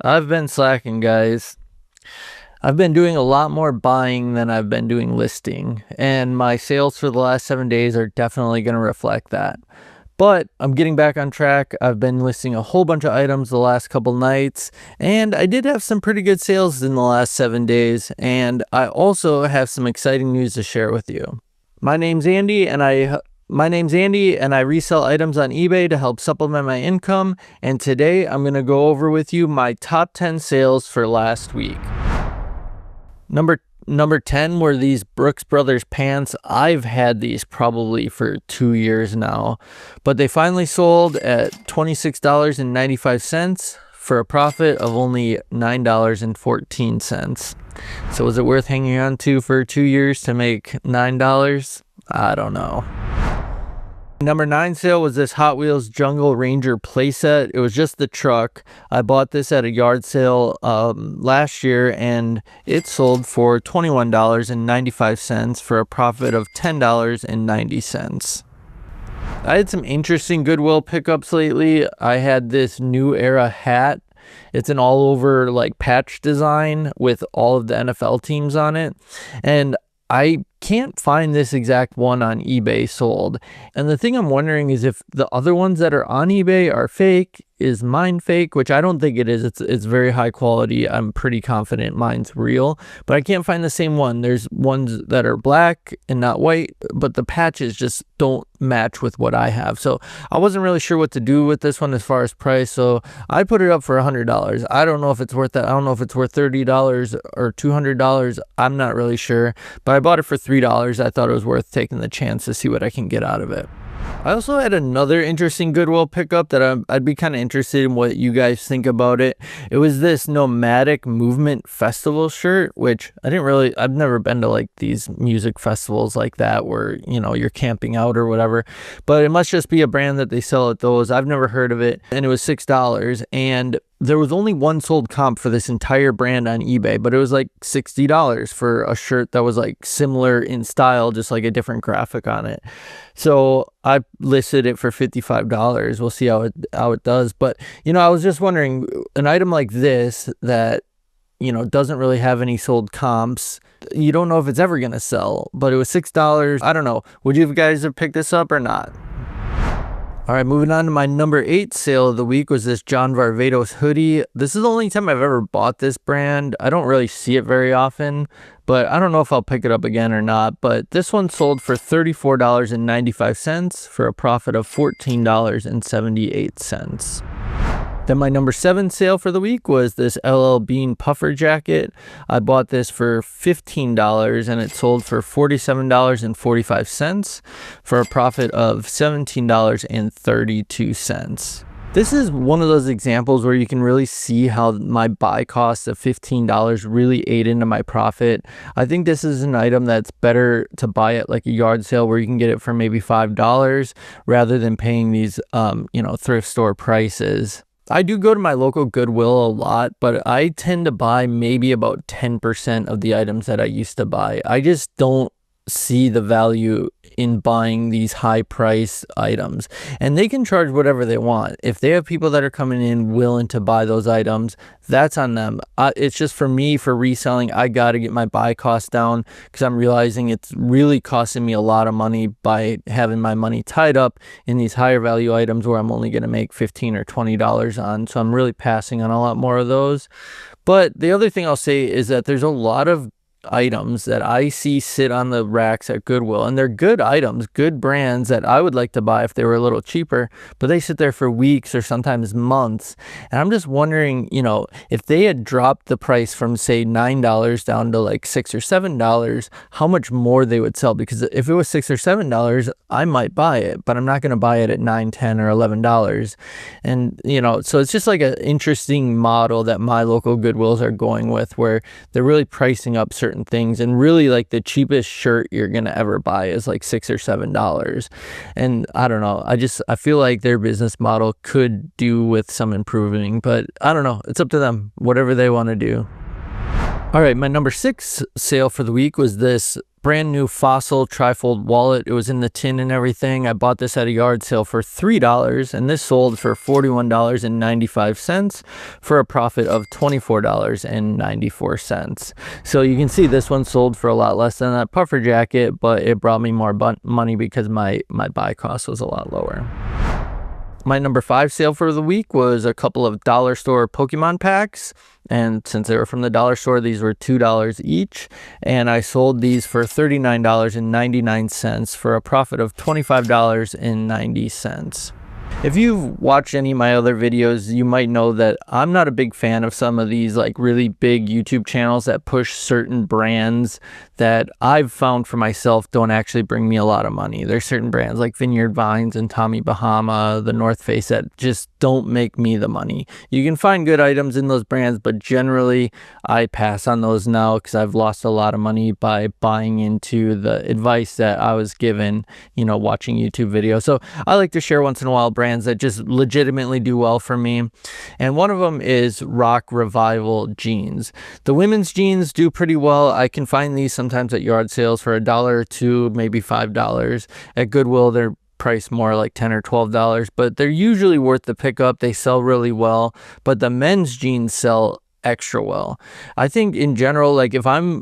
I've been slacking, guys. I've been doing a lot more buying than I've been doing listing, and my sales for the last 7 days are definitely going to reflect that. But I'm getting back on track. I've been listing a whole bunch of items the last couple nights, and I did have some pretty good sales in the last 7 days, and I also have some exciting news to share with you. My name's Andy, and I resell items on eBay to help supplement my income, and today I'm going to go over with you my top 10 sales for last week. Number 10 were these Brooks Brothers pants. I've had these probably for 2 years now, but they finally sold at $26.95 for a profit of only $9.14. So was it worth hanging on to for 2 years to make $9? I don't know. Number 9 sale was this Hot Wheels Jungle Ranger playset. It was just the truck. I bought this at a yard sale last year, and it sold for $21.95 for a profit of $10.90. I had some interesting Goodwill pickups lately. I had this New Era hat. It's an all over like patch design with all of the NFL teams on it, and I can't find this exact one on eBay sold. And the thing I'm wondering is if the other ones that are on eBay are fake. Is mine fake? Which I don't think it is. It's very high quality. I'm pretty confident mine's real, but I can't find the same one. There's ones that are black and not white, but the patches just don't match with what I have. So I wasn't really sure what to do with this one as far as price. So I put it up for $100. I don't know if it's worth that. I don't know if it's worth $30 or $200. I'm not really sure, but I bought it for $3. I thought it was worth taking the chance to see what I can get out of it. I also had another interesting Goodwill pickup that I'd be kind of interested in what you guys think about it. It was this Nomadic Movement Festival shirt, which I've never been to like these music festivals like that where, you know, you're camping out or whatever, but it must just be a brand that they sell at those. I've never heard of it, and it was $6, and there was only one sold comp for this entire brand on eBay, but it was like $60 for a shirt that was like similar in style, just like a different graphic on it. So I listed it for $55. We'll see how it does. But, you know, I was just wondering, an item like this that, you know, doesn't really have any sold comps, you don't know if it's ever going to sell, but it was $6. I don't know. Would you guys have picked this up or not? All right, moving on to my number 8 sale of the week was this John Varvatos hoodie. This is the only time I've ever bought this brand. I don't really see it very often, but I don't know if I'll pick it up again or not. But this one sold for $34.95 for a profit of $14.78. Then my number 7 sale for the week was this LL Bean puffer jacket. I bought this for $15 and it sold for $47.45 for a profit of $17.32. This is one of those examples where you can really see how my buy cost of $15 really ate into my profit. I think this is an item that's better to buy at like a yard sale where you can get it for maybe $5 rather than paying these, thrift store prices. I do go to my local Goodwill a lot, but I tend to buy maybe about 10% of the items that I used to buy. I just don't see the value in buying these high price items, and they can charge whatever they want. If they have people that are coming in willing to buy those items, that's on them. It's just for me, for reselling, I got to get my buy cost down because I'm realizing it's really costing me a lot of money by having my money tied up in these higher value items where I'm only going to make $15 or $20 on. So I'm really passing on a lot more of those. But the other thing I'll say is that there's a lot of items that I see sit on the racks at Goodwill, and they're good items, good brands that I would like to buy if they were a little cheaper, but they sit there for weeks or sometimes months. And I'm just wondering, you know, if they had dropped the price from say $9 down to like $6 or $7, how much more they would sell. Because if it was $6 or $7, I might buy it, but I'm not going to buy it at $9, $10 or $11. And, you know, so it's just like an interesting model that my local Goodwills are going with, where they're really pricing up certain things, and really like the cheapest shirt you're gonna ever buy is like $6 or $7. And I don't know, I feel like their business model could do with some improving, but I don't know, it's up to them, whatever they want to do. All right, my number 6 sale for the week was this brand new Fossil trifold wallet. It was in the tin and everything. I bought this at a yard sale for $3, and this sold for $41.95 for a profit of $24.94. So you can see this one sold for a lot less than that puffer jacket, but it brought me more money because my buy cost was a lot lower. My number 5 sale for the week was a couple of dollar store Pokemon packs. And since they were from the dollar store, these were $2 each. And I sold these for $39.99 for a profit of $25.90. If you've watched any of my other videos, you might know that I'm not a big fan of some of these like really big YouTube channels that push certain brands that I've found for myself don't actually bring me a lot of money. There's certain brands like Vineyard Vines and Tommy Bahama, the North Face, that just don't make me the money. You can find good items in those brands, but generally I pass on those now because I've lost a lot of money by buying into the advice that I was given, you know, watching YouTube videos. So I like to share once in a while brands that just legitimately do well for me. And one of them is Rock Revival jeans. The women's jeans do pretty well. I can find these sometimes at yard sales for $1 or $2, maybe $5. At Goodwill, they're priced more like $10 or $12, but they're usually worth the pickup. They sell really well, but the men's jeans sell extra well. I think in general, like if I'm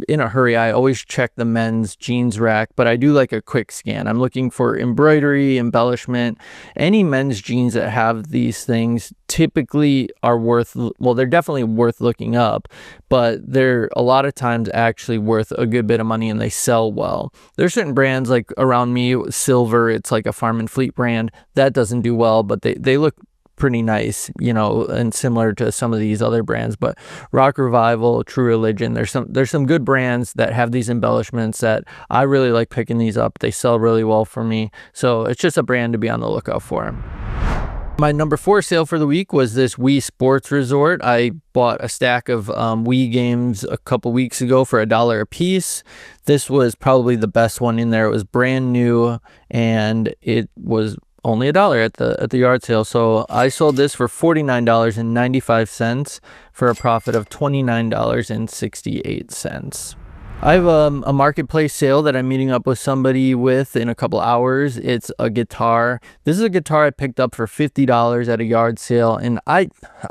in a hurry, I always check the men's jeans rack, but I do like a quick scan. I'm looking for embroidery, embellishment. Any men's jeans that have these things typically are worth, well, they're definitely worth looking up, but they're a lot of times actually worth a good bit of money and they sell well. There's certain brands like around me, Silver, it's like a Farm and Fleet brand that doesn't do well, but they look pretty nice, you know, and similar to some of these other brands. But Rock Revival, True Religion, there's some good brands that have these embellishments that I really like picking these up. They sell really well for me, so it's just a brand to be on the lookout for. My number 4 sale for the week was this Wii Sports Resort. I bought a stack of Wii games a couple weeks ago for $1 a piece. This was probably the best one in there. It was brand new and it was only $1 at the yard sale. So I sold this for $49.95 for a profit of $29.68. I have a marketplace sale that I'm meeting up with somebody with in a couple hours. It's a guitar. This is a guitar I picked up for $50 at a yard sale, and I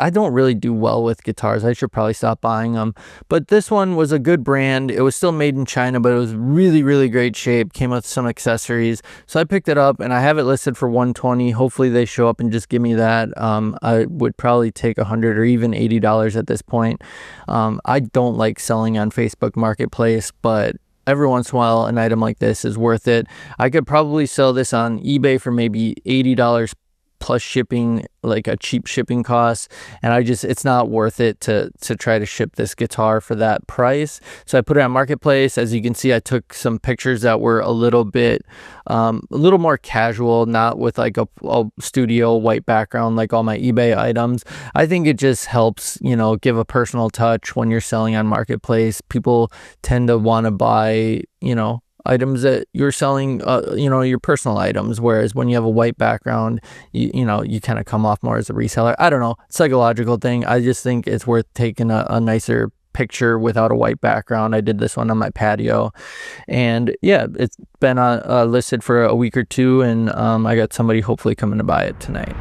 don't really do well with guitars. I should probably stop buying them. But this one was a good brand. It was still made in China, but it was really, really great shape. Came with some accessories. So I picked it up, and I have it listed for $120. Hopefully they show up and just give me that. I would probably take $100 or even $80 at this point. I don't like selling on Facebook Marketplace, but every once in a while an item like this is worth it. I could probably sell this on eBay for maybe $80 plus shipping, like a cheap shipping cost, and it's not worth it to try to ship this guitar for that price. So I put it on Marketplace. As you can see, I took some pictures that were a little more casual, not with like a studio white background like all my eBay items. I think it just helps, you know, give a personal touch when you're selling on Marketplace. People tend to want to buy, you know, items that you're selling, you know, your personal items, whereas when you have a white background, you know, you kind of come off more as a reseller. I don't know, psychological thing. I just think it's worth taking a nicer picture without a white background. I did this one on my patio, and yeah, it's been listed for a week or two, and I got somebody hopefully coming to buy it tonight.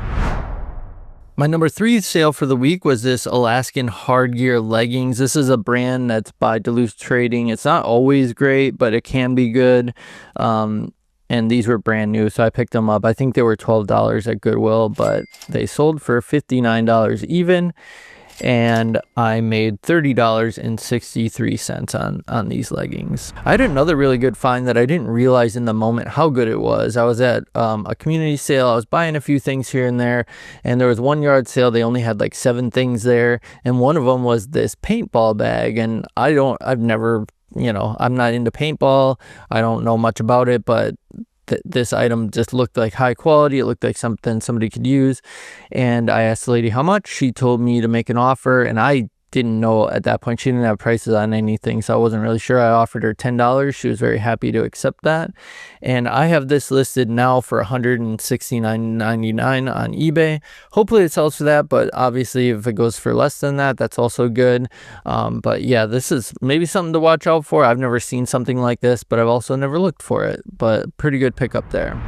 My number 3 sale for the week was this Alaskan Hard Gear leggings. This is a brand that's by Duluth Trading. It's not always great, but it can be good. And these were brand new, so I picked them up. I think they were $12 at Goodwill, but they sold for $59 even. And I made $30.63 on these leggings. I had another really good find that I didn't realize in the moment how good it was. I was at a community sale. I was buying a few things here and there, and there was one yard sale. They only had like 7 things there, and one of them was this paintball bag. And I've never, you know, I'm not into paintball. I don't know much about it, but this item just looked like high quality. It looked like something somebody could use, and I asked the lady how much. She told me to make an offer, and I didn't know at that point. She didn't have prices on anything, so I wasn't really sure. I offered her $10. She was very happy to accept that. And I have this listed now for $169.99 on eBay. Hopefully it sells for that, but obviously if it goes for less than that, that's also good. But yeah, this is maybe something to watch out for. I've never seen something like this, but I've also never looked for it. But pretty good pickup there.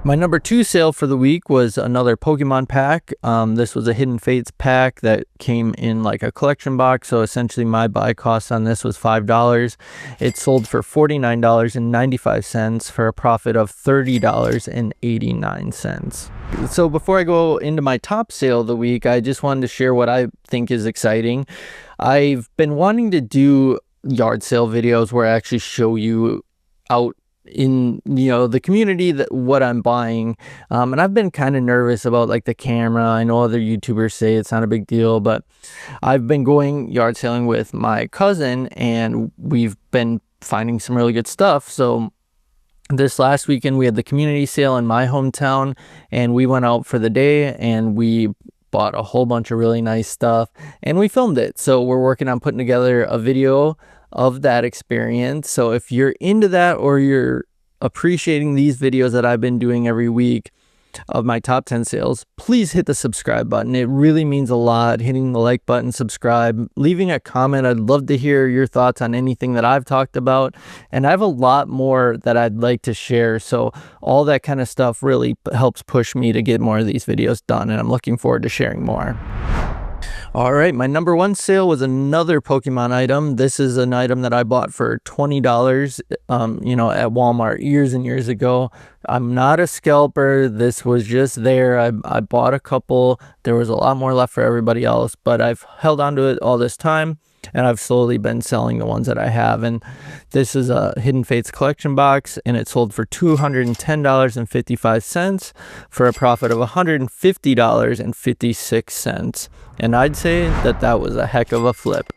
My number 2 sale for the week was another Pokemon pack. This was a Hidden Fates pack that came in like a collection box. So essentially my buy cost on this was $5. It sold for $49.95 for a profit of $30.89. So before I go into my top sale of the week, I just wanted to share what I think is exciting. I've been wanting to do yard sale videos where I actually show you out in the community that what I'm buying, and I've been kind of nervous about like the camera. I know other YouTubers say it's not a big deal, but I've been going yard selling with my cousin and we've been finding some really good stuff. So this last weekend we had the community sale in my hometown and we went out for the day and we bought a whole bunch of really nice stuff and we filmed it. So we're working on putting together a video of that experience. So if you're into that or you're appreciating these videos that I've been doing every week of my top 10 sales, please hit the subscribe button. It really means a lot. Hitting the like button, subscribe, leaving a comment. I'd love to hear your thoughts on anything that I've talked about. And I have a lot more that I'd like to share. So all that kind of stuff really helps push me to get more of these videos done. And I'm looking forward to sharing more. All right, my number 1 sale was another Pokemon item. This is an item that I bought for $20, at Walmart years and years ago. I'm not a scalper. This was just there. I bought a couple. There was a lot more left for everybody else, but I've held on to it all this time, and I've slowly been selling the ones that I have. And this is a Hidden Fates collection box, and it sold for $210.55 for a profit of $150.56. And I'd say that that was a heck of a flip.